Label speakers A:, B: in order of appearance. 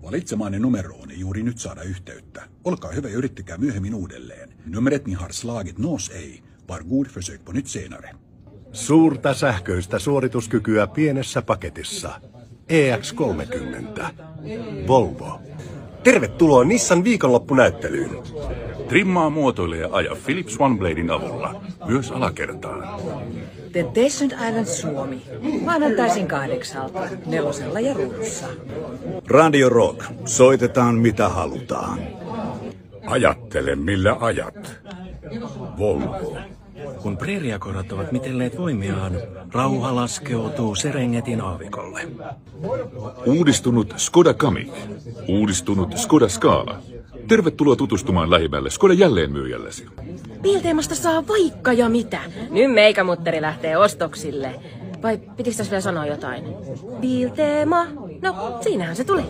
A: Valitsemaanne numeroon ei juuri nyt saada yhteyttä. Olkaa hyvä ja yrittäkää myöhemmin uudelleen. Numret ni har slagit nås ej. Var god försök på nytt senare.
B: Suurta sähköistä suorituskykyä pienessä paketissa. EX30. Volvo. Tervetuloa Nissan viikonloppunäyttelyyn.
C: Trimmaa, muotoile ja aja Philips OneBladein avulla. Myös alakertaan.
D: Temptation Island Suomi. Maanantaisin 8, 4 ja ruudussa.
E: Radio Rock. Soitetaan mitä halutaan.
C: Ajattele millä ajat. Volvo.
F: Kun preeriakorat ovat mitelleet voimiaan, rauha laskeutuu Serengetin aavikolle.
C: Uudistunut Skoda Kamiq. Uudistunut Skoda Scala. Tervetuloa tutustumaan lähimmälle Skoda jälleenmyyjällesi.
D: Bilteemasta saa vaikka ja mitä. Nyt meikämutteri lähtee ostoksille. Vai pitikö tässä vielä sanoa jotain? Bilteema. No, siinähän se tuli.